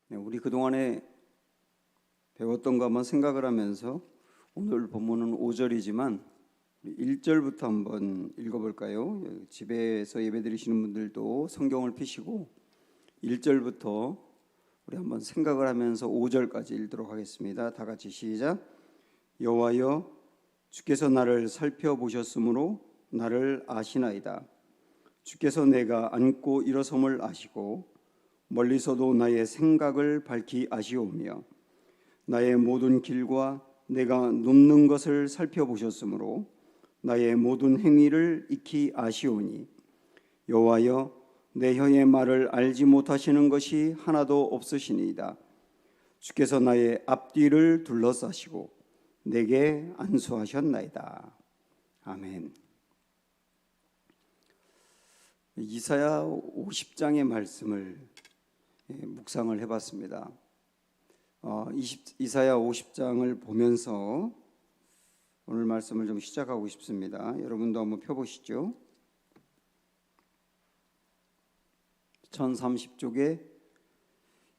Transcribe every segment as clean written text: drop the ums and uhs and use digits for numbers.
우리 그동안에 배웠던 거 한번 생각을 하면서 오늘 본문은 5절이지만 1절부터 한번 읽어볼까요? 집에서 예배 드리시는 분들도 성경을 펴시고 1절부터 우리 한번 생각을 하면서 5절까지 읽도록 하겠습니다. 다 같이 시작. 여호와여, 주께서 나를 살펴보셨으므로 나를 아시나이다. 주께서 내가 앉고 일어섬을 아시고 멀리서도 나의 생각을 밝히 아시오며 나의 모든 길과 내가 눕는 것을 살펴보셨으므로 나의 모든 행위를 익히 아시오니 여호와여, 내 혀의 말을 알지 못하시는 것이 하나도 없으시니이다. 주께서 나의 앞뒤를 둘러싸시고 내게 안수하셨나이다. 아멘. 이사야 50장의 말씀을 묵상을 해봤습니다. 이사야 50장을 보면서 오늘 말씀을 좀 시작하고 싶습니다. 여러분도 한번 펴보시죠. 1030쪽에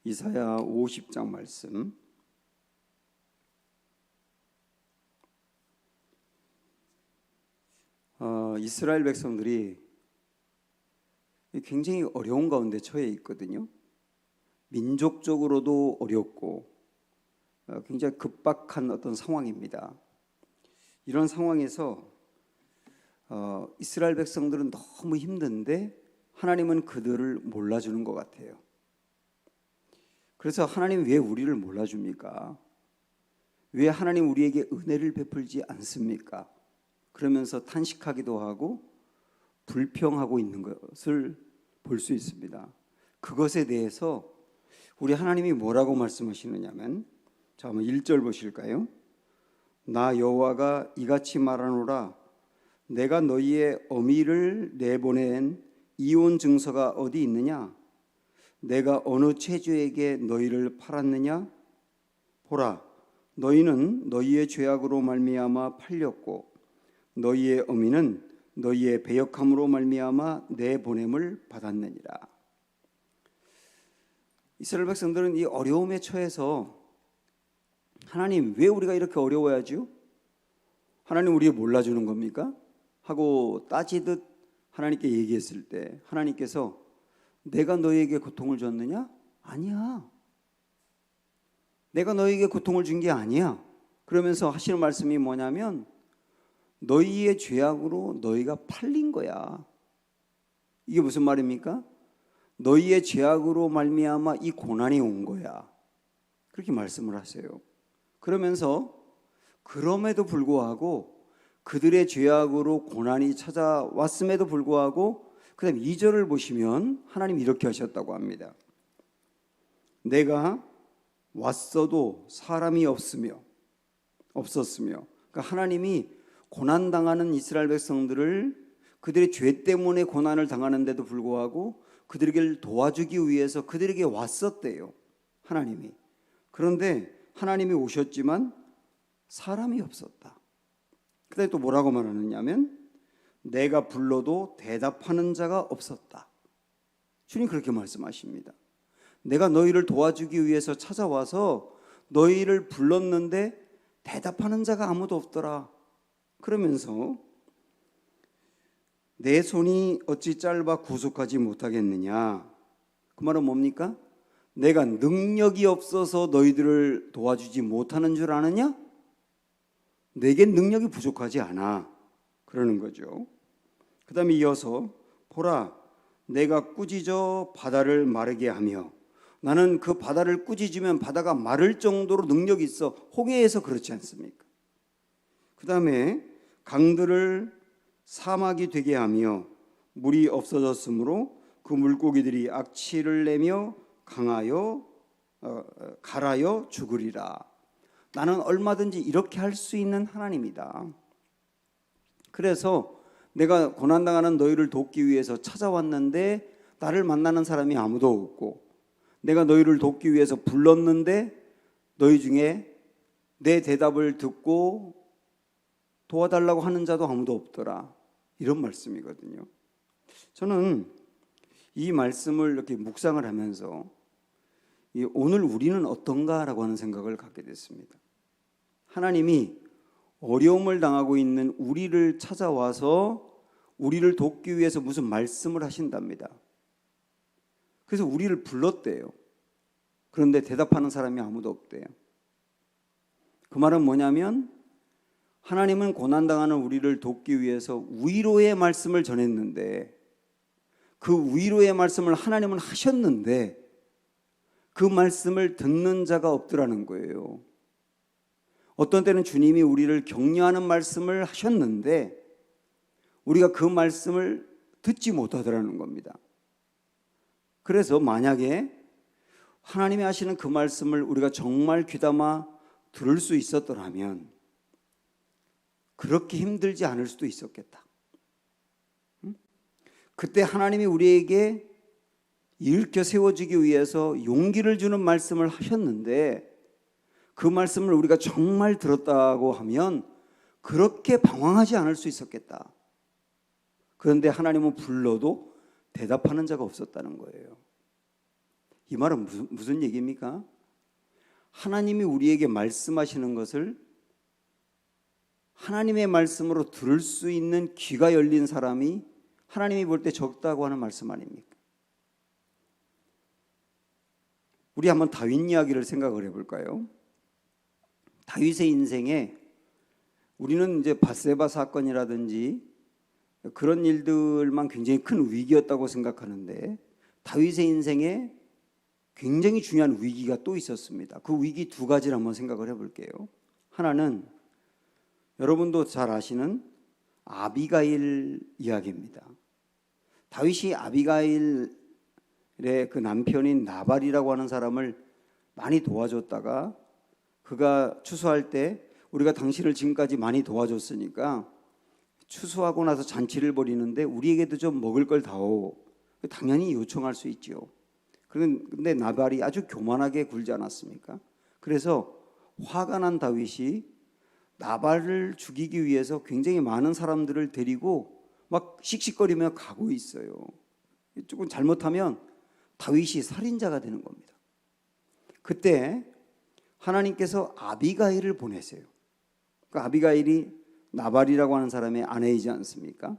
이사야 50장 말씀. 이스라엘 백성들이 굉장히 어려운 가운데 처해 있거든요. 민족적으로도 어렵고 굉장히 급박한 어떤 상황입니다. 이런 상황에서 이스라엘 백성들은 너무 힘든데 하나님은 그들을 몰라주는 것 같아요. 그래서 하나님 왜 우리를 몰라줍니까? 왜 하나님 우리에게 은혜를 베풀지 않습니까? 그러면서 탄식하기도 하고 불평하고 있는 것을 볼 수 있습니다. 그것에 대해서 우리 하나님이 뭐라고 말씀하시느냐면, 자, 한번 1절 보실까요? 나 여호와가 이같이 말하노라. 내가 너희의 어미를 내보낸 이혼 증서가 어디 있느냐? 내가 어느 체주에게 너희를 팔았느냐? 보라, 너희는 너희의 죄악으로 말미암아 팔렸고 너희의 어미는 너희의 배역함으로 말미암아 내 보냄을 받았느니라. 이스라엘 백성들은 이 어려움에 처해서 하나님 왜 우리가 이렇게 어려워야죠? 하나님 우리 몰라주는 겁니까? 하고 따지듯 하나님께 얘기했을 때 하나님께서 내가 너희에게 고통을 줬느냐? 아니야. 내가 너희에게 고통을 준 게 아니야. 그러면서 하시는 말씀이 뭐냐면 너희의 죄악으로 너희가 팔린 거야. 이게 무슨 말입니까? 너희의 죄악으로 말미암아 이 고난이 온 거야. 그렇게 말씀을 하세요. 그러면서 그럼에도 불구하고 그들의 죄악으로 고난이 찾아왔음에도 불구하고 그 다음 2절을 보시면 하나님 이렇게 하셨다고 합니다. 내가 왔어도 사람이 없었으며 그러니까 하나님이 고난당하는 이스라엘 백성들을 그들의 죄 때문에 고난을 당하는데도 불구하고 그들에게 도와주기 위해서 그들에게 왔었대요. 하나님이. 그런데 하나님이 오셨지만 사람이 없었다. 그다음에 또 뭐라고 말하느냐면 내가 불러도 대답하는 자가 없었다. 주님 그렇게 말씀하십니다. 내가 너희를 도와주기 위해서 찾아와서 너희를 불렀는데 대답하는 자가 아무도 없더라. 그러면서 내 손이 어찌 짧아 구속하지 못하겠느냐. 그 말은 뭡니까? 내가 능력이 없어서 너희들을 도와주지 못하는 줄 아느냐? 내겐 능력이 부족하지 않아. 그러는 거죠. 그 다음에 이어서 보라, 내가 꾸짖어 바다를 마르게 하며, 나는 그 바다를 꾸짖으면 바다가 마를 정도로 능력이 있어. 홍해에서 그렇지 않습니까? 그 다음에 강들을 사막이 되게 하며 물이 없어졌으므로 그 물고기들이 악취를 내며 갈아여 죽으리라. 나는 얼마든지 이렇게 할 수 있는 하나님이다. 그래서 내가 고난당하는 너희를 돕기 위해서 찾아왔는데 나를 만나는 사람이 아무도 없고, 내가 너희를 돕기 위해서 불렀는데 너희 중에 내 대답을 듣고 도와달라고 하는 자도 아무도 없더라. 이런 말씀이거든요. 저는 이 말씀을 이렇게 묵상을 하면서 오늘 우리는 어떤가라고 하는 생각을 갖게 됐습니다. 하나님이 어려움을 당하고 있는 우리를 찾아와서 우리를 돕기 위해서 무슨 말씀을 하신답니다. 그래서 우리를 불렀대요. 그런데 대답하는 사람이 아무도 없대요. 그 말은 뭐냐면 하나님은 고난당하는 우리를 돕기 위해서 위로의 말씀을 전했는데 그 위로의 말씀을 하나님은 하셨는데 그 말씀을 듣는 자가 없더라는 거예요. 어떤 때는 주님이 우리를 격려하는 말씀을 하셨는데 우리가 그 말씀을 듣지 못하더라는 겁니다. 그래서 만약에 하나님이 하시는 그 말씀을 우리가 정말 귀담아 들을 수 있었더라면 그렇게 힘들지 않을 수도 있었겠다. 그때 하나님이 우리에게 일으켜 세워지기 위해서 용기를 주는 말씀을 하셨는데 그 말씀을 우리가 정말 들었다고 하면 그렇게 방황하지 않을 수 있었겠다. 그런데 하나님은 불러도 대답하는 자가 없었다는 거예요. 이 말은 무슨 얘기입니까? 하나님이 우리에게 말씀하시는 것을 하나님의 말씀으로 들을 수 있는 귀가 열린 사람이 하나님이 볼 때 적다고 하는 말씀 아닙니까? 우리 한번 다윗 이야기를 생각을 해볼까요? 다윗의 인생에 우리는 이제 밧세바 사건이라든지 그런 일들만 굉장히 큰 위기였다고 생각하는데 다윗의 인생에 굉장히 중요한 위기가 또 있었습니다. 그 위기 두 가지를 한번 생각을 해볼게요. 하나는 여러분도 잘 아시는 아비가일 이야기입니다. 다윗이 아비가일의 그 남편인 나발이라고 하는 사람을 많이 도와줬다가 그가 추수할 때 우리가 당신을 지금까지 많이 도와줬으니까 추수하고 나서 잔치를 벌이는데 우리에게도 좀 먹을 걸 다오. 당연히 요청할 수 있죠. 그런데 나발이 아주 교만하게 굴지 않았습니까? 그래서 화가 난 다윗이 나발을 죽이기 위해서 굉장히 많은 사람들을 데리고 막 씩씩거리며 가고 있어요. 조금 잘못하면 다윗이 살인자가 되는 겁니다. 그때 하나님께서 아비가일을 보내세요. 그 아비가일이 나발이라고 하는 사람의 아내이지 않습니까?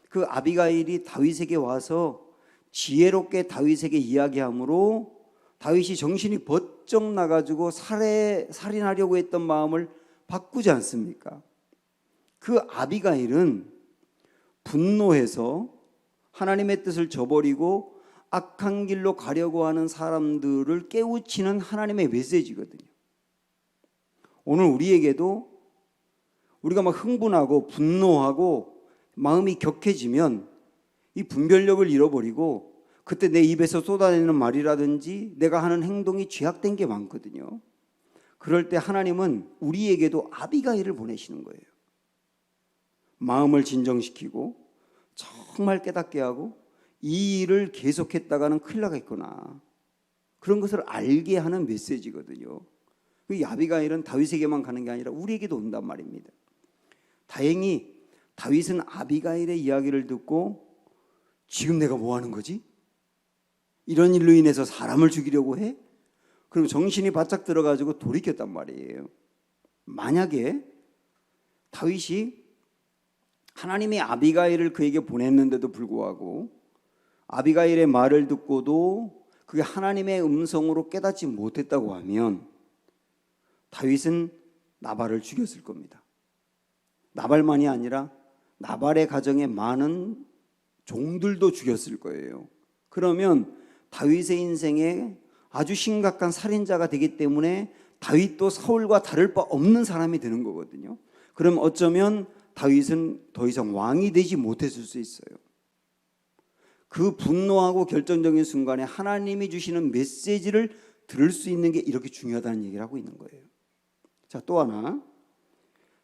그 아비가일이 다윗에게 와서 지혜롭게 다윗에게 이야기하므로 다윗이 정신이 번쩍 나가지고 살인하려고 했던 마음을 바꾸지 않습니까? 그 아비가일은 분노해서 하나님의 뜻을 저버리고 악한 길로 가려고 하는 사람들을 깨우치는 하나님의 메시지거든요. 오늘 우리에게도 우리가 막 흥분하고 분노하고 마음이 격해지면 이 분별력을 잃어버리고 그때 내 입에서 쏟아내는 말이라든지 내가 하는 행동이 죄악된 게 많거든요. 그럴 때 하나님은 우리에게도 아비가일을 보내시는 거예요. 마음을 진정시키고 정말 깨닫게 하고 이 일을 계속했다가는 큰일 나겠구나. 그런 것을 알게 하는 메시지거든요. 그 아비가일은 다윗에게만 가는 게 아니라 우리에게도 온단 말입니다. 다행히 다윗은 아비가일의 이야기를 듣고 지금 내가 뭐 하는 거지? 이런 일로 인해서 사람을 죽이려고 해? 그럼 정신이 바짝 들어가지고 돌이켰단 말이에요. 만약에 다윗이 하나님이 아비가일을 그에게 보냈는데도 불구하고 아비가일의 말을 듣고도 그게 하나님의 음성으로 깨닫지 못했다고 하면 다윗은 나발을 죽였을 겁니다. 나발만이 아니라 나발의 가정에 많은 종들도 죽였을 거예요. 그러면 다윗의 인생에 아주 심각한 살인자가 되기 때문에 다윗도 사울과 다를 바 없는 사람이 되는 거거든요. 그럼 어쩌면 다윗은 더 이상 왕이 되지 못했을 수 있어요. 그 분노하고 결정적인 순간에 하나님이 주시는 메시지를 들을 수 있는 게 이렇게 중요하다는 얘기를 하고 있는 거예요. 자, 또 하나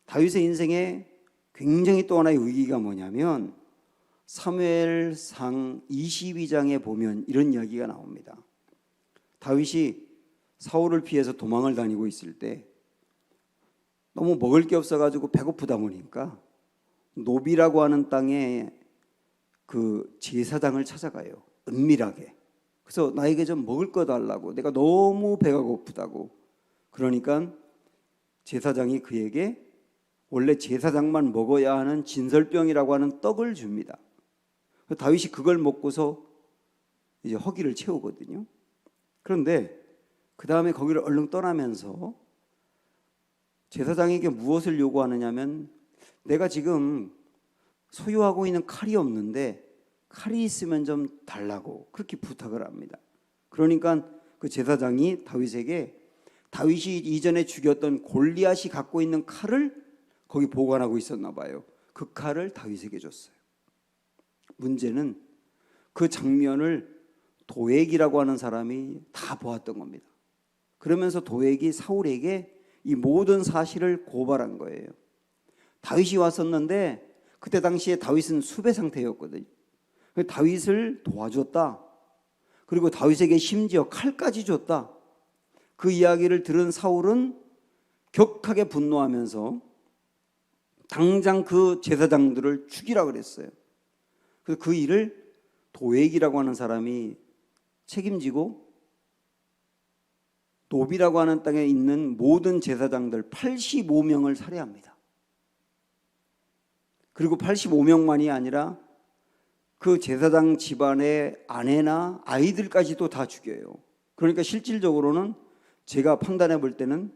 다윗의 인생에 굉장히 또 하나의 위기가 뭐냐면 사무엘상 22장에 보면 이런 이야기가 나옵니다. 다윗이 사울을 피해서 도망을 다니고 있을 때 너무 먹을 게 없어가지고 배고프다 보니까 노비라고 하는 땅에 그 제사장을 찾아가요. 은밀하게. 그래서 나에게 좀 먹을 거 달라고, 내가 너무 배가 고프다고. 그러니까 제사장이 그에게 원래 제사장만 먹어야 하는 진설병이라고 하는 떡을 줍니다. 다윗이 그걸 먹고서 이제 허기를 채우거든요. 그런데 그 다음에 거기를 얼른 떠나면서 제사장에게 무엇을 요구하느냐면, 내가 지금 소유하고 있는 칼이 없는데 칼이 있으면 좀 달라고 그렇게 부탁을 합니다. 그러니까 그 제사장이 다윗에게 다윗이 이전에 죽였던 골리앗이 갖고 있는 칼을 거기 보관하고 있었나 봐요. 그 칼을 다윗에게 줬어요. 문제는 그 장면을 도액이라고 하는 사람이 다 보았던 겁니다. 그러면서 도액이 사울에게 이 모든 사실을 고발한 거예요. 다윗이 왔었는데 그때 당시에 다윗은 수배 상태였거든요. 다윗을 도와줬다. 그리고 다윗에게 심지어 칼까지 줬다. 그 이야기를 들은 사울은 격하게 분노하면서 당장 그 제사장들을 죽이라 그랬어요. 그래서 그 일을 도액이라고 하는 사람이 책임지고 노비라고 하는 땅에 있는 모든 제사장들 85명을 살해합니다. 그리고 85명만이 아니라 그 제사장 집안의 아내나 아이들까지도 다 죽여요. 그러니까 실질적으로는 제가 판단해 볼 때는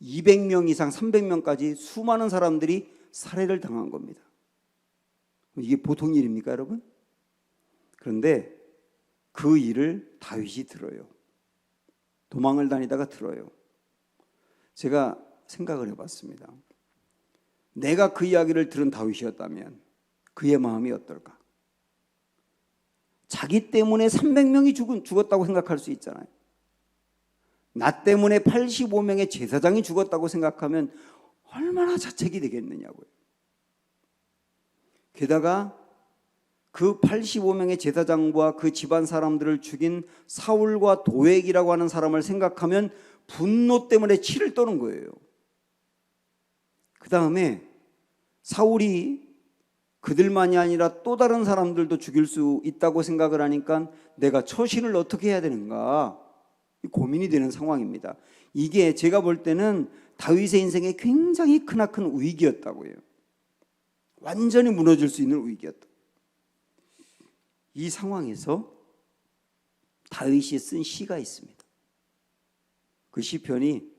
200명 이상 300명까지 수많은 사람들이 살해를 당한 겁니다. 이게 보통 일입니까, 여러분? 그런데 그 일을 다윗이 들어요. 도망을 다니다가 들어요. 제가 생각을 해봤습니다. 내가 그 이야기를 들은 다윗이었다면 그의 마음이 어떨까? 자기 때문에 300명이 죽었다고 생각할 수 있잖아요. 나 때문에 85명의 제사장이 죽었다고 생각하면 얼마나 자책이 되겠느냐고요. 게다가 그 85명의 제사장과 그 집안 사람들을 죽인 사울과 도액이라고 하는 사람을 생각하면 분노 때문에 치를 떠는 거예요. 그 다음에 사울이 그들만이 아니라 또 다른 사람들도 죽일 수 있다고 생각을 하니까 내가 처신을 어떻게 해야 되는가 고민이 되는 상황입니다. 이게 제가 볼 때는 다윗의 인생에 굉장히 크나큰 위기였다고요. 완전히 무너질 수 있는 위기였다. 이 상황에서 다윗이 쓴 시가 있습니다. 그 시편이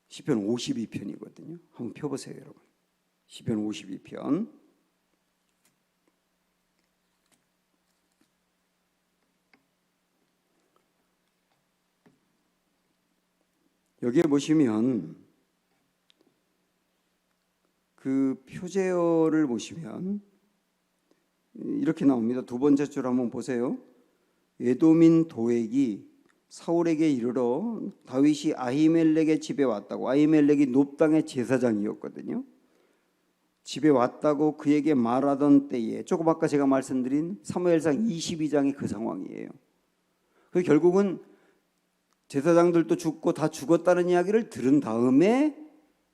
시편 52편이거든요. 한번 펴보세요, 여러분. 시편 52편. 여기에 보시면 그 표제어를 보시면 이렇게 나옵니다. 두 번째 줄 한번 보세요. 에돔인 도액이 사울에게 이르러 다윗이 아히멜렉의 집에 왔다고. 아히멜렉이 놉 땅의 제사장이었거든요. 집에 왔다고 그에게 말하던 때에, 조금 아까 제가 말씀드린 사무엘상 22장이 그 상황이에요. 그래서 결국은 제사장들도 죽고 다 죽었다는 이야기를 들은 다음에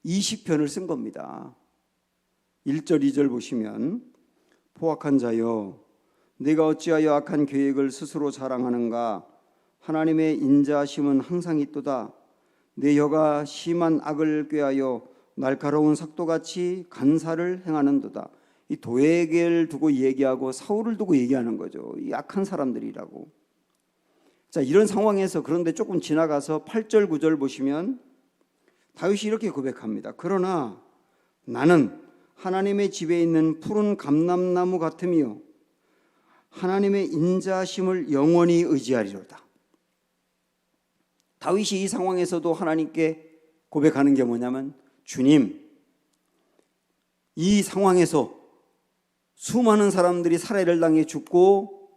20편을 쓴 겁니다. 1절 2절 보시면 포악한 자여 네가 어찌하여 악한 계획을 스스로 자랑하는가. 하나님의 인자하심은 항상 있도다. 내 혀가 심한 악을 꾀하여 날카로운 삭도같이 간사를 행하는도다. 이 도액을 두고 얘기하고 사울을 두고 얘기하는 거죠. 이 악한 사람들이라고. 자, 이런 상황에서 그런데 조금 지나가서 8절 9절 보시면 다윗이 이렇게 고백합니다. 그러나 나는 하나님의 집에 있는 푸른 감람나무 같으며 하나님의 인자하심을 영원히 의지하리로다. 다윗이 이 상황에서도 하나님께 고백하는 게 뭐냐면, 주님, 이 상황에서 수많은 사람들이 살해를 당해 죽고,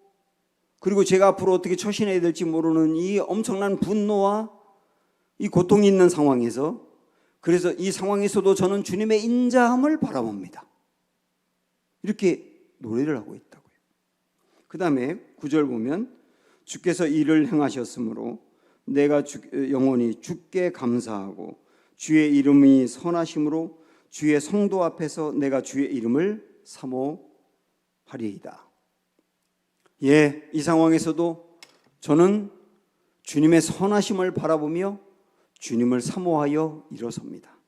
그리고 제가 앞으로 어떻게 처신해야 될지 모르는 이 엄청난 분노와 이 고통이 있는 상황에서, 그래서 이 상황에서도 저는 주님의 인자함을 바라봅니다. 이렇게 노래를 하고 있다고요. 그 다음에 9절 보면 주께서 이를 행하셨으므로 내가 영원히 주께 감사하고 주의 이름이 선하심으로 주의 성도 앞에서 내가 주의 이름을 사모하리이다. 예, 이 상황에서도 저는 주님의 선하심을 바라보며 주님을 사모하여 일어섭니다.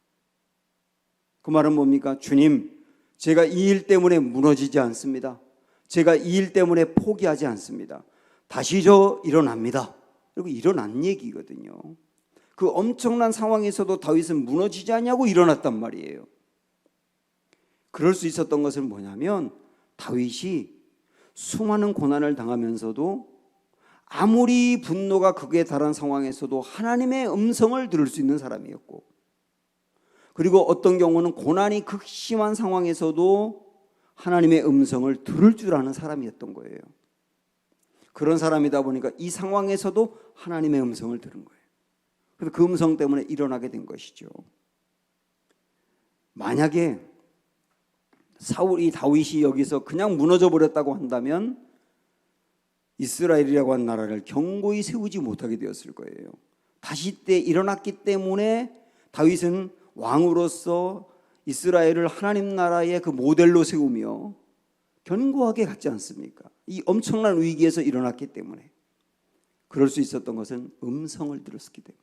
그 말은 뭡니까? 주님, 제가 이 일 때문에 무너지지 않습니다. 제가 이 일 때문에 포기하지 않습니다. 다시 저 일어납니다. 그리고 일어난 얘기거든요. 그 엄청난 상황에서도 다윗은 무너지지 않냐고 일어났단 말이에요. 그럴 수 있었던 것은 뭐냐면 다윗이 수많은 고난을 당하면서도 아무리 분노가 극에 달한 상황에서도 하나님의 음성을 들을 수 있는 사람이었고, 그리고 어떤 경우는 고난이 극심한 상황에서도 하나님의 음성을 들을 줄 아는 사람이었던 거예요. 그런 사람이다 보니까 이 상황에서도 하나님의 음성을 들은 거예요. 그래서 그 음성 때문에 일어나게 된 것이죠. 만약에 다윗이 여기서 그냥 무너져 버렸다고 한다면 이스라엘이라고 한 나라를 견고히 세우지 못하게 되었을 거예요. 다시 때 일어났기 때문에 다윗은 왕으로서 이스라엘을 하나님 나라의 그 모델로 세우며 견고하게 갔지 않습니까? 이 엄청난 위기에서 일어났기 때문에. 그럴 수 있었던 것은 음성을 들었기 때문에,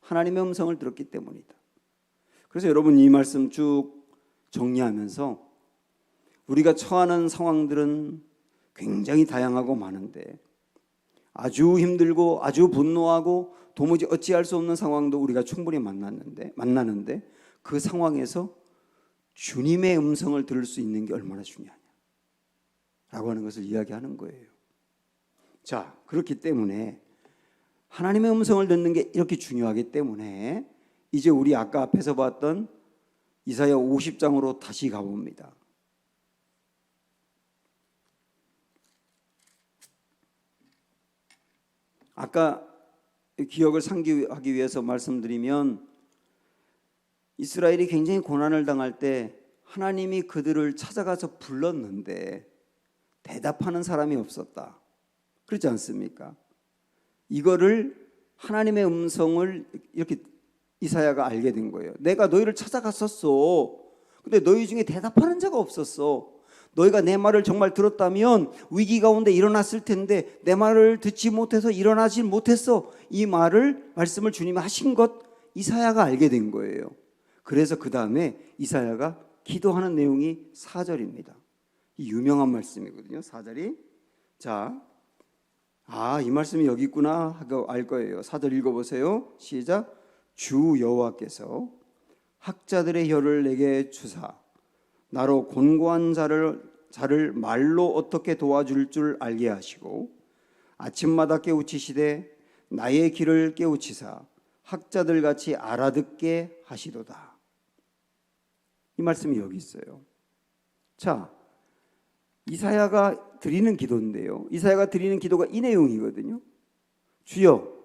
하나님의 음성을 들었기 때문이다. 그래서 여러분, 이 말씀 쭉 정리하면서 우리가 처하는 상황들은 굉장히 다양하고 많은데, 아주 힘들고 아주 분노하고 도무지 어찌할 수 없는 상황도 우리가 충분히 만나는데 그 상황에서 주님의 음성을 들을 수 있는 게 얼마나 중요하냐라고 하는 것을 이야기하는 거예요. 자, 그렇기 때문에 하나님의 음성을 듣는 게 이렇게 중요하기 때문에 이제 우리 아까 앞에서 봤던 이사야 50장으로 다시 가봅니다. 아까 기억을 상기하기 위해서 말씀드리면, 이스라엘이 굉장히 고난을 당할 때 하나님이 그들을 찾아가서 불렀는데 대답하는 사람이 없었다. 그렇지 않습니까? 이거를 하나님의 음성을 이렇게 이사야가 알게 된 거예요. 내가 너희를 찾아갔었어. 근데 너희 중에 대답하는 자가 없었어. 너희가 내 말을 정말 들었다면 위기 가운데 일어났을 텐데 내 말을 듣지 못해서 일어나지 못했어. 이 말씀을 주님이 하신 것 이사야가 알게 된 거예요. 그래서 그 다음에 이사야가 기도하는 내용이 4절입니다. 이 유명한 말씀이거든요. 4절이. 자, 이 말씀이 여기 있구나 하고 알 거예요. 4절 읽어보세요. 시작. 주 여호와께서 학자들의 혀를 내게 주사 나로 곤고한 자를 말로 어떻게 도와줄 줄 알게 하시고 아침마다 깨우치시되 나의 귀를 깨우치사 학자들 같이 알아듣게 하시도다. 이 말씀이 여기 있어요. 자, 이사야가 드리는 기도인데요. 이사야가 드리는 기도가 이 내용이거든요. 주여,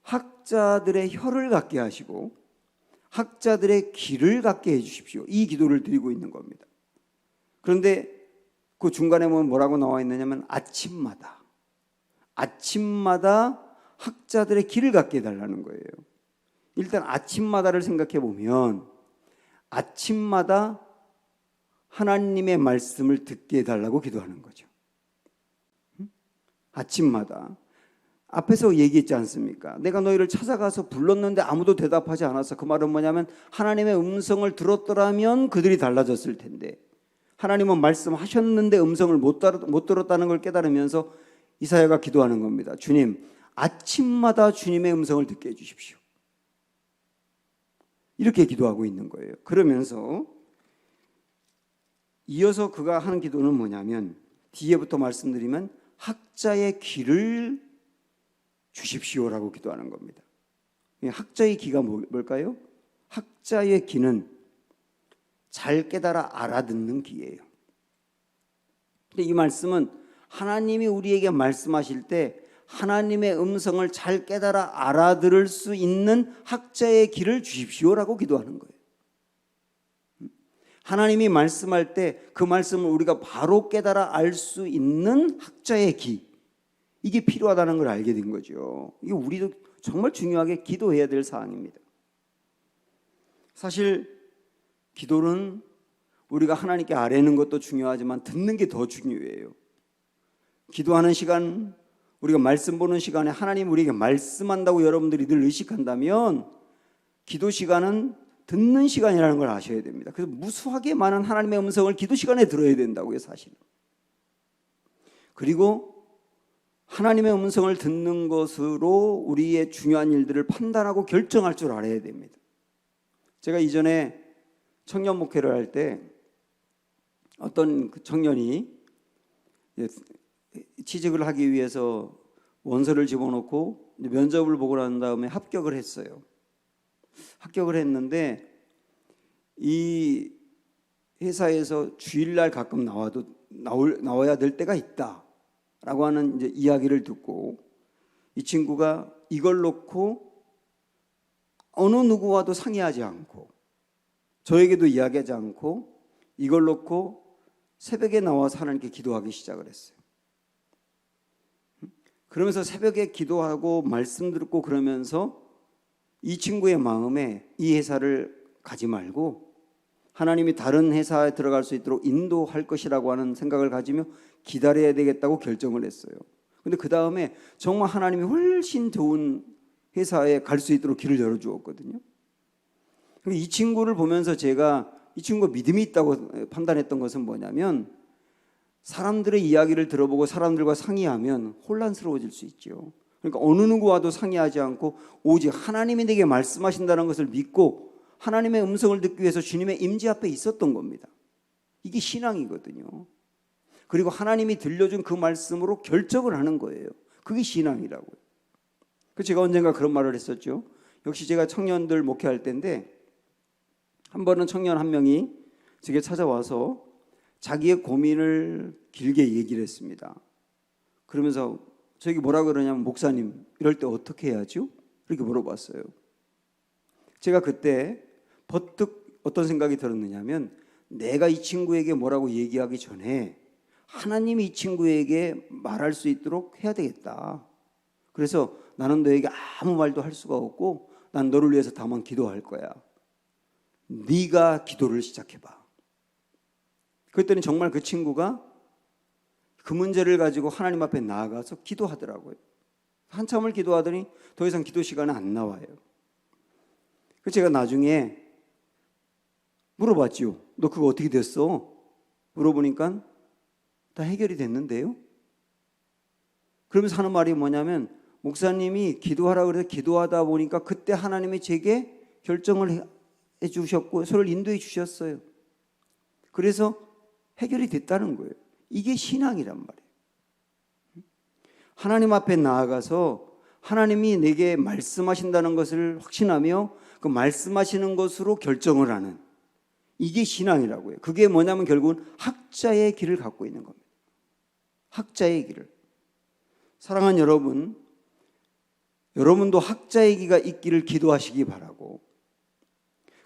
학자들의 혀를 갖게 하시고 학자들의 귀를 갖게 해주십시오. 이 기도를 드리고 있는 겁니다. 그런데 그 중간에 보면 뭐라고 나와 있느냐면 아침마다 학자들의 귀를 갖게 해달라는 거예요. 일단 아침마다를 생각해 보면 아침마다 하나님의 말씀을 듣게 해달라고 기도하는 거죠. 아침마다. 앞에서 얘기했지 않습니까? 내가 너희를 찾아가서 불렀는데 아무도 대답하지 않았어. 그 말은 뭐냐면 하나님의 음성을 들었더라면 그들이 달라졌을 텐데 하나님은 말씀하셨는데 음성을 못 들었다는 걸 깨달으면서 이사야가 기도하는 겁니다. 주님, 아침마다 주님의 음성을 듣게 해주십시오. 이렇게 기도하고 있는 거예요. 그러면서 이어서 그가 하는 기도는 뭐냐면 뒤에부터 말씀드리면 학자의 귀를 주십시오라고 기도하는 겁니다. 학자의 귀가 뭘까요? 학자의 귀는 잘 깨달아 알아듣는 귀예요. 근데 이 말씀은 하나님이 우리에게 말씀하실 때 하나님의 음성을 잘 깨달아 알아들을 수 있는 학자의 귀를 주십시오라고 기도하는 거예요. 하나님이 말씀할 때 그 말씀을 우리가 바로 깨달아 알 수 있는 학자의 귀, 이게 필요하다는 걸 알게 된 거죠. 이게 우리도 정말 중요하게 기도해야 될 사안입니다. 사실 기도는 우리가 하나님께 아뢰는 것도 중요하지만 듣는 게 더 중요해요. 기도하는 시간, 우리가 말씀 보는 시간에 하나님 우리에게 말씀한다고 여러분들이 늘 의식한다면 기도 시간은 듣는 시간이라는 걸 아셔야 됩니다. 그래서 무수하게 많은 하나님의 음성을 기도 시간에 들어야 된다고요, 사실은. 그리고 하나님의 음성을 듣는 것으로 우리의 중요한 일들을 판단하고 결정할 줄 알아야 됩니다. 제가 이전에 청년 목회를 할 때 어떤 청년이 취직을 하기 위해서 원서를 집어넣고 면접을 보고 난 다음에 합격을 했어요. 합격을 했는데 이 회사에서 주일날 가끔 나와야 될 때가 있다라고 하는 이제 이야기를 듣고 이 친구가 이걸 놓고 어느 누구와도 상의하지 않고 저에게도 이야기하지 않고 이걸 놓고 새벽에 나와서 하나님께 기도하기 시작을 했어요. 그러면서 새벽에 기도하고 말씀 듣고 그러면서 이 친구의 마음에 이 회사를 가지 말고 하나님이 다른 회사에 들어갈 수 있도록 인도할 것이라고 하는 생각을 가지며 기다려야 되겠다고 결정을 했어요. 근데 그 다음에 정말 하나님이 훨씬 좋은 회사에 갈 수 있도록 길을 열어주었거든요. 이 친구를 보면서 제가 이 친구가 믿음이 있다고 판단했던 것은 뭐냐면 사람들의 이야기를 들어보고 사람들과 상의하면 혼란스러워질 수 있죠. 그러니까 어느 누구와도 상의하지 않고 오직 하나님이 내게 말씀하신다는 것을 믿고 하나님의 음성을 듣기 위해서 주님의 임재 앞에 있었던 겁니다. 이게 신앙이거든요. 그리고 하나님이 들려준 그 말씀으로 결정을 하는 거예요. 그게 신앙이라고요. 제가 언젠가 그런 말을 했었죠. 역시 제가 청년들 목회할 때인데 한 번은 청년 한 명이 제게 찾아와서 자기의 고민을 길게 얘기를 했습니다. 그러면서 저에게 뭐라 그러냐면 목사님 이럴 때 어떻게 해야죠? 이렇게 물어봤어요. 제가 그때 버뜩 어떤 생각이 들었느냐면 내가 이 친구에게 뭐라고 얘기하기 전에 하나님이 이 친구에게 말할 수 있도록 해야 되겠다. 그래서 나는 너에게 아무 말도 할 수가 없고 난 너를 위해서 다만 기도할 거야. 네가 기도를 시작해봐. 그랬더니 정말 그 친구가 그 문제를 가지고 하나님 앞에 나아가서 기도하더라고요. 한참을 기도하더니 더 이상 기도 시간은 안 나와요. 그래서 제가 나중에 물어봤지요. 너 그거 어떻게 됐어? 물어보니까 다 해결이 됐는데요. 그러면서 하는 말이 뭐냐면 목사님이 기도하라 그래서 기도하다 보니까 그때 하나님이 제게 결정을 해 주셨고 저를 인도해 주셨어요. 그래서 해결이 됐다는 거예요. 이게 신앙이란 말이에요. 하나님 앞에 나아가서 하나님이 내게 말씀하신다는 것을 확신하며 그 말씀하시는 것으로 결정을 하는 이게 신앙이라고요. 그게 뭐냐면 결국은 학자의 길을 갖고 있는 겁니다. 학자의 길을. 사랑하는 여러분, 여러분도 학자의 기가 있기를 기도하시기 바라고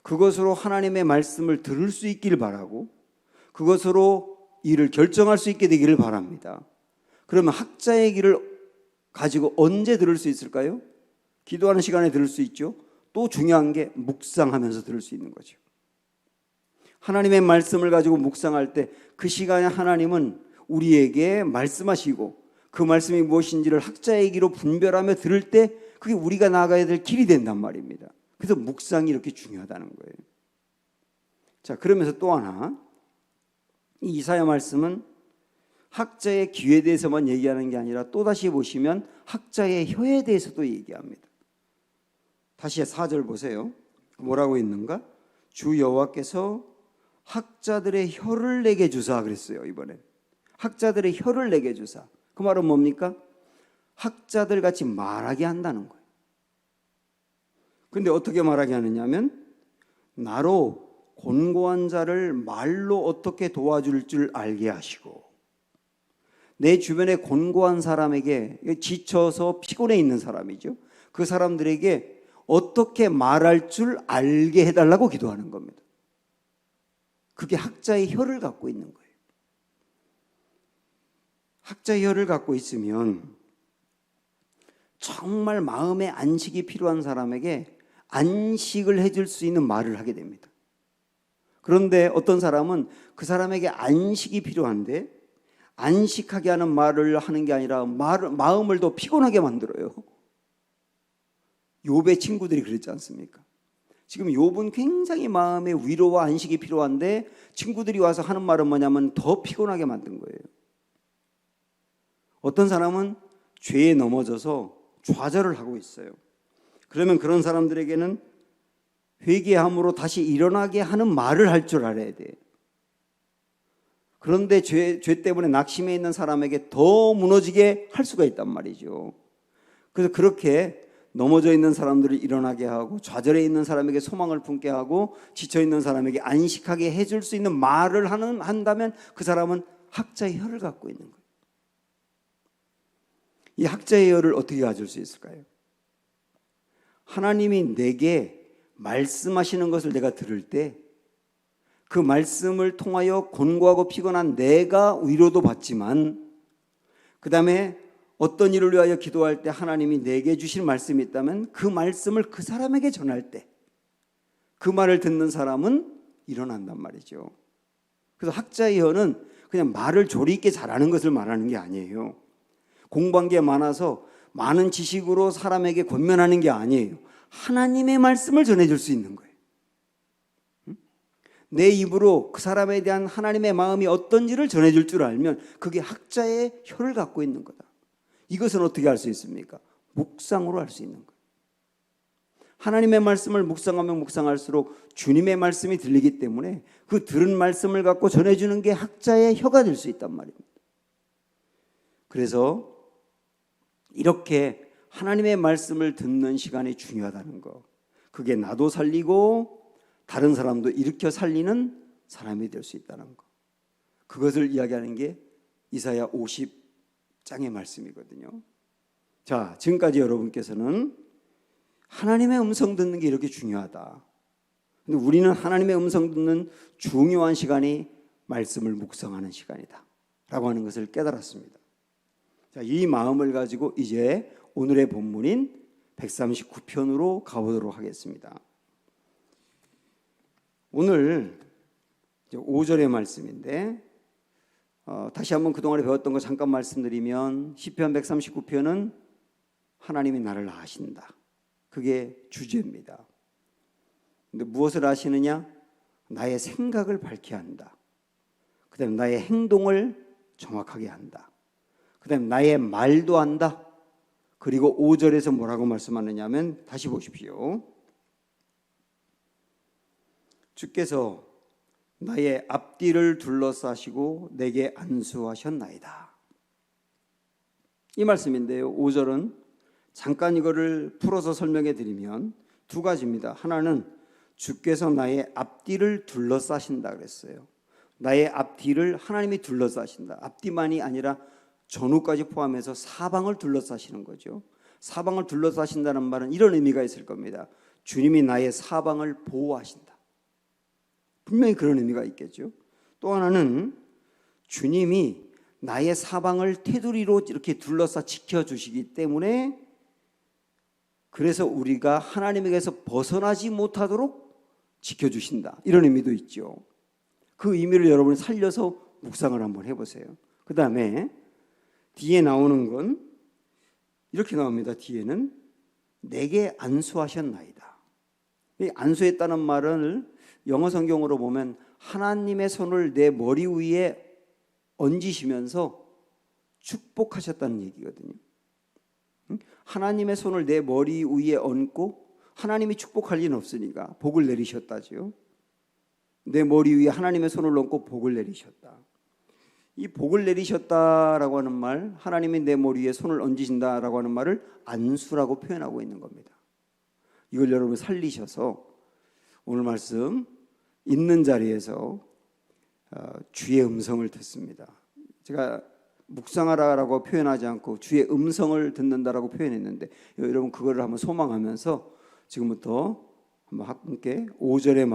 그것으로 하나님의 말씀을 들을 수 있기를 바라고 그것으로 일을 결정할 수 있게 되기를 바랍니다. 그러면 학자의 길을 가지고 언제 들을 수 있을까요? 기도하는 시간에 들을 수 있죠. 또 중요한 게 묵상하면서 들을 수 있는 거죠. 하나님의 말씀을 가지고 묵상할 때 그 시간에 하나님은 우리에게 말씀하시고 그 말씀이 무엇인지를 학자의 기로 분별하며 들을 때 그게 우리가 나아가야 될 길이 된단 말입니다. 그래서 묵상이 이렇게 중요하다는 거예요. 자, 그러면서 또 하나 이 이사야 말씀은 학자의 귀에 대해서만 얘기하는 게 아니라 또다시 보시면 학자의 혀에 대해서도 얘기합니다. 다시 4절 보세요. 뭐라고 있는가? 주 여호와께서 학자들의 혀를 내게 주사 그랬어요. 이번에 학자들의 혀를 내게 주사. 그 말은 뭡니까? 학자들 같이 말하게 한다는 거예요. 근데 어떻게 말하게 하느냐면 나로 곤고한 자를 말로 어떻게 도와줄 줄 알게 하시고 내 주변에 곤고한 사람에게 지쳐서 피곤해 있는 사람이죠. 그 사람들에게 어떻게 말할 줄 알게 해달라고 기도하는 겁니다. 그게 학자의 혀를 갖고 있는 거예요. 학자의 혀를 갖고 있으면 정말 마음의 안식이 필요한 사람에게 안식을 해줄 수 있는 말을 하게 됩니다. 그런데 어떤 사람은 그 사람에게 안식이 필요한데 안식하게 하는 말을 하는 게 아니라 마음을 더 피곤하게 만들어요. 욥의 친구들이 그랬지 않습니까? 지금 욥은 굉장히 마음에 위로와 안식이 필요한데 친구들이 와서 하는 말은 뭐냐면 더 피곤하게 만든 거예요. 어떤 사람은 죄에 넘어져서 좌절을 하고 있어요. 그러면 그런 사람들에게는 회개함으로 다시 일어나게 하는 말을 할 줄 알아야 돼. 그런데 죄 때문에 낙심해 있는 사람에게 더 무너지게 할 수가 있단 말이죠. 그래서 그렇게 넘어져 있는 사람들을 일어나게 하고 좌절해 있는 사람에게 소망을 품게 하고 지쳐 있는 사람에게 안식하게 해줄 수 있는 말을 한다면 그 사람은 학자의 혀를 갖고 있는 거예요. 이 학자의 혀를 어떻게 가질 수 있을까요? 하나님이 내게 말씀하시는 것을 내가 들을 때 그 말씀을 통하여 곤고하고 피곤한 내가 위로도 받지만 그 다음에 어떤 일을 위하여 기도할 때 하나님이 내게 주신 말씀이 있다면 그 말씀을 그 사람에게 전할 때 그 말을 듣는 사람은 일어난단 말이죠. 그래서 학자의 혀는 그냥 말을 조리 있게 잘하는 것을 말하는 게 아니에요. 공부한 게 많아서 많은 지식으로 사람에게 권면하는 게 아니에요. 하나님의 말씀을 전해줄 수 있는 거예요. 내 입으로 그 사람에 대한 하나님의 마음이 어떤지를 전해줄 줄 알면 그게 학자의 혀를 갖고 있는 거다. 이것은 어떻게 할 수 있습니까? 묵상으로 할 수 있는 거예요. 하나님의 말씀을 묵상하면 묵상할수록 주님의 말씀이 들리기 때문에 그 들은 말씀을 갖고 전해주는 게 학자의 혀가 될 수 있단 말입니다. 그래서 이렇게 하나님의 말씀을 듣는 시간이 중요하다는 거, 그게 나도 살리고 다른 사람도 일으켜 살리는 사람이 될 수 있다는 거, 그것을 이야기하는 게 이사야 50장의 말씀이거든요. 자, 지금까지 여러분께서는 하나님의 음성 듣는 게 이렇게 중요하다. 근데 우리는 하나님의 음성 듣는 중요한 시간이 말씀을 묵상하는 시간이다 라고 하는 것을 깨달았습니다. 자, 이 마음을 가지고 이제 오늘의 본문인 139편으로 가보도록 하겠습니다. 오늘 5절의 말씀인데 다시 한번 그동안에 배웠던 거 잠깐 말씀드리면 시편 139편은 하나님이 나를 아신다. 그게 주제입니다. 근데 무엇을 아시느냐? 나의 생각을 밝게 한다. 그 다음에 나의 행동을 정확하게 한다. 그 다음에 나의 말도 한다. 그리고 5절에서 뭐라고 말씀하느냐 하면 다시 보십시오. 주께서 나의 앞뒤를 둘러싸시고 내게 안수하셨나이다. 이 말씀인데요. 5절은 잠깐 이거를 풀어서 설명해 드리면 두 가지입니다. 하나는 주께서 나의 앞뒤를 둘러싸신다 그랬어요. 나의 앞뒤를 하나님이 둘러싸신다. 앞뒤만이 아니라 전후까지 포함해서 사방을 둘러싸시는 거죠. 사방을 둘러싸신다는 말은 이런 의미가 있을 겁니다. 주님이 나의 사방을 보호하신다. 분명히 그런 의미가 있겠죠. 또 하나는 주님이 나의 사방을 테두리로 이렇게 둘러싸 지켜주시기 때문에 그래서 우리가 하나님에게서 벗어나지 못하도록 지켜주신다. 이런 의미도 있죠. 그 의미를 여러분이 살려서 묵상을 한번 해보세요. 그 다음에 뒤에 나오는 건 이렇게 나옵니다. 뒤에는 내게 안수하셨나이다. 이 안수했다는 말을 영어 성경으로 보면 하나님의 손을 내 머리 위에 얹으시면서 축복하셨다는 얘기거든요. 하나님의 손을 내 머리 위에 얹고 하나님이 축복할 리는 없으니까 복을 내리셨다죠. 내 머리 위에 하나님의 손을 얹고 복을 내리셨다. 이 복을 내리셨다라고 하는 말, 하나님이 내 머리 위에 손을 얹으신다라고 하는 말을 안수라고 표현하고 있는 겁니다. 이걸 여러분 살리셔서 오늘 말씀 있는 자리에서 주의 음성을 듣습니다. 제가 묵상하라라고 표현하지 않고 주의 음성을 듣는다라고 표현했는데 여러분 그거를 한번 소망하면서 지금부터 한번 함께 5절의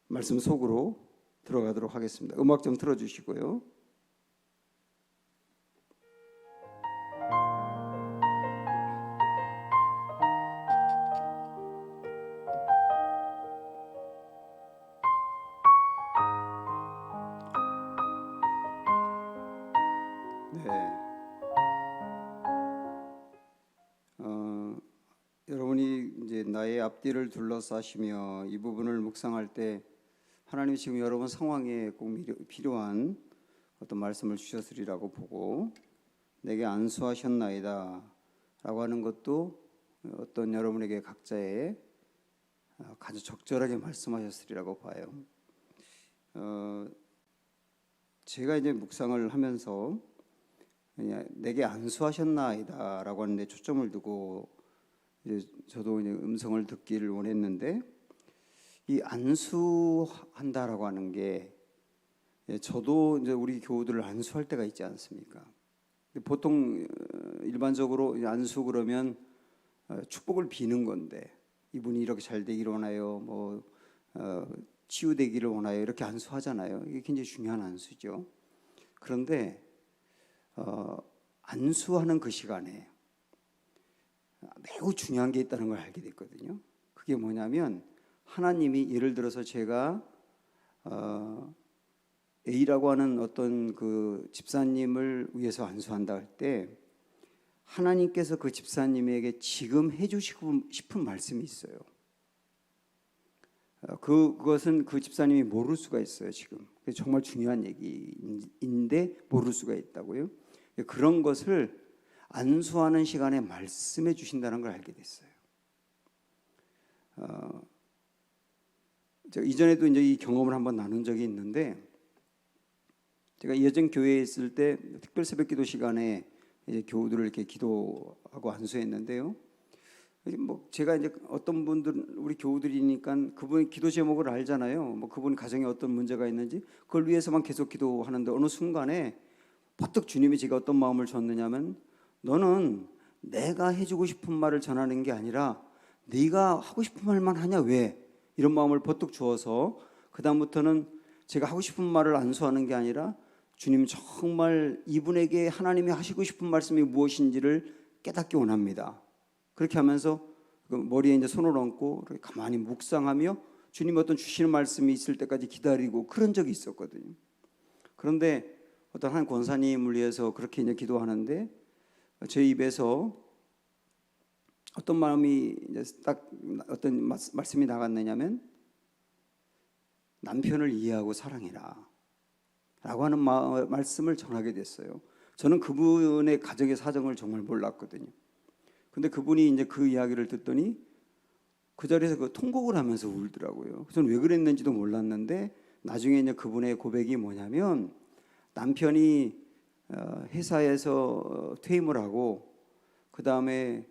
말씀 속으로 들어가도록 하겠습니다. 음악 좀 틀어주시고요. 여러분이 이제 나의 앞뒤를 둘러싸시며 이 부분을 묵상할 때 하나님이 지금 여러분 상황에 꼭 필요한 어떤 말씀을 주셨으리라고 보고 내게 안수하셨나이다 라고 하는 것도 어떤 여러분에게 각자의 아주 적절하게 말씀하셨으리라고 봐요. 제가 이제 묵상을 하면서 내게 안수하셨나이다 라고 하는데 초점을 두고 이제 저도 이제 음성을 듣기를 원했는데, 이 안수한다라고 하는 게 저도 이제 우리 교우들을 안수할 때가 있지 않습니까? 보통 일반적으로 안수 그러면 축복을 비는 건데, 이분이 이렇게 잘 되기를 원하여, 뭐 치유되기를 원하여 이렇게 안수하잖아요. 이게 굉장히 중요한 안수죠. 그런데 안수하는 그 시간에 매우 중요한 게 있다는 걸 알게 됐거든요. 그게 뭐냐면, 하나님이 예를 들어서 제가 A라고 하는 어떤 그 집사님을 위해서 안수한다 할 때 하나님께서 그 집사님에게 지금 해주시고 싶은 말씀이 있어요. 그것은 그 집사님이 모를 수가 있어요. 지금 정말 중요한 얘기인데 모를 수가 있다고요. 그런 것을 안수하는 시간에 말씀해 주신다는 걸 알게 됐어요. 제가 이전에도 이제 이 경험을 한번 나눈 적이 있는데, 제가 예전 교회에 있을 때 특별 새벽기도 시간에 이제 교우들을 이렇게 기도하고 안수했는데요. 뭐 제가 이제 어떤 분들 우리 교우들이니까 그분의 기도 제목을 알잖아요. 뭐 그분 가정에 어떤 문제가 있는지 그걸 위해서만 계속 기도하는데, 어느 순간에 버뜩 주님이 제가 어떤 마음을 줬느냐면, 너는 내가 해주고 싶은 말을 전하는 게 아니라 네가 하고 싶은 말만 하냐 왜? 이런 마음을 버뜩 주어서 그 다음부터는 제가 하고 싶은 말을 안수하는 게 아니라 주님 정말 이분에게 하나님이 하시고 싶은 말씀이 무엇인지를 깨닫기 원합니다. 그렇게 하면서 머리에 이제 손을 얹고 가만히 묵상하며 주님 어떤 주시는 말씀이 있을 때까지 기다리고 그런 적이 있었거든요. 그런데 어떤 한 권사님을 위해서 그렇게 이제 기도하는데 제 입에서 어떤 마음이 이제 딱 어떤 말씀이 나갔느냐면, 남편을 이해하고 사랑해라 라고 하는 말씀을 전하게 됐어요. 저는 그분의 가정의 사정을 정말 몰랐거든요. 근데 그분이 이제 그 이야기를 듣더니 그 자리에서 그 통곡을 하면서 울더라고요. 저는 왜 그랬는지도 몰랐는데 나중에 이제 그분의 고백이 뭐냐면, 남편이 회사에서 퇴임을 하고 그 다음에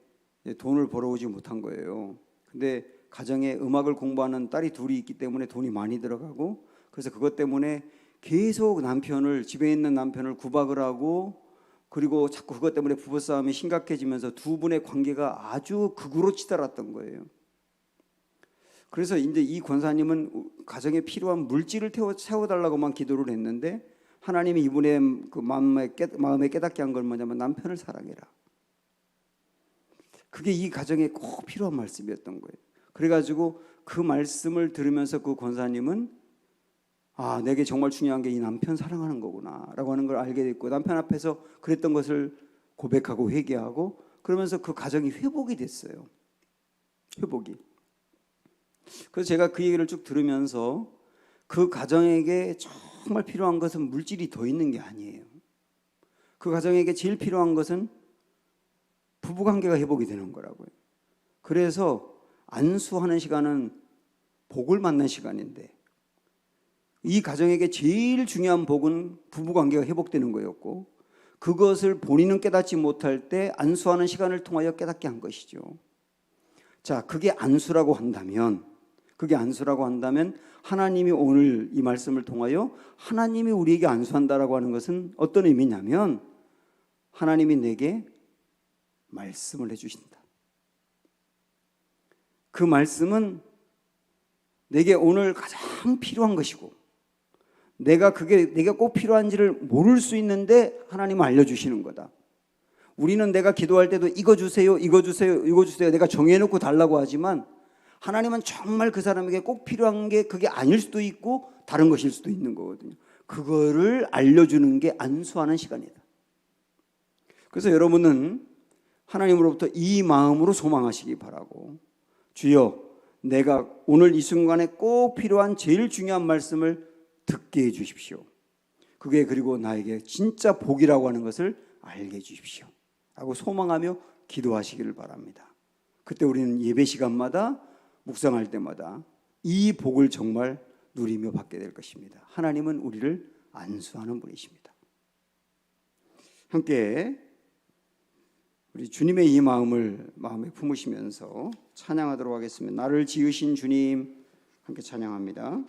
돈을 벌어오지 못한 거예요. 근데 가정에 음악을 공부하는 딸이 둘이 있기 때문에 돈이 많이 들어가고, 그래서 그것 때문에 계속 집에 있는 남편을 구박을 하고, 그리고 자꾸 그것 때문에 부부싸움이 심각해지면서 두 분의 관계가 아주 극으로 치달았던 거예요. 그래서 이제 이 권사님은 가정에 필요한 물질을 채워달라고만 기도를 했는데, 하나님이 이분의 그 마음에 깨닫게 한 건 뭐냐면, 남편을 사랑해라. 그게 이 가정에 꼭 필요한 말씀이었던 거예요. 그래가지고 그 말씀을 들으면서 그 권사님은 내게 정말 중요한 게 이 남편 사랑하는 거구나 라고 하는 걸 알게 됐고, 남편 앞에서 그랬던 것을 고백하고 회개하고, 그러면서 그 가정이 회복이 됐어요. 회복이. 그래서 제가 그 얘기를 쭉 들으면서 그 가정에게 정말 필요한 것은 물질이 더 있는 게 아니에요. 그 가정에게 제일 필요한 것은 부부관계가 회복이 되는 거라고요. 그래서 안수하는 시간은 복을 받는 시간인데, 이 가정에게 제일 중요한 복은 부부관계가 회복되는 거였고, 그것을 본인은 깨닫지 못할 때 안수하는 시간을 통하여 깨닫게 한 것이죠. 자, 그게 안수라고 한다면 하나님이 오늘 이 말씀을 통하여 하나님이 우리에게 안수한다라고 하는 것은 어떤 의미냐면, 하나님이 내게 말씀을 해주신다. 그 말씀은 내게 오늘 가장 필요한 것이고, 내가 꼭 필요한지를 모를 수 있는데 하나님은 알려주시는 거다. 우리는 내가 기도할 때도 이거 주세요, 이거 주세요, 이거 주세요 내가 정해놓고 달라고 하지만, 하나님은 정말 그 사람에게 꼭 필요한 게 그게 아닐 수도 있고 다른 것일 수도 있는 거거든요. 그거를 알려주는 게 안수하는 시간이다. 그래서 여러분은 하나님으로부터 이 마음으로 소망하시기 바라고, 주여 내가 오늘 이 순간에 꼭 필요한 제일 중요한 말씀을 듣게 해 주십시오. 그게 그리고 나에게 진짜 복이라고 하는 것을 알게 해 주십시오 하고 소망하며 기도하시기를 바랍니다. 그때 우리는 예배 시간마다 묵상할 때마다 이 복을 정말 누리며 받게 될 것입니다. 하나님은 우리를 안수하는 분이십니다. 함께 우리 주님의 이 마음을 마음에 품으시면서 찬양하도록 하겠습니다. 나를 지으신 주님, 함께 찬양합니다.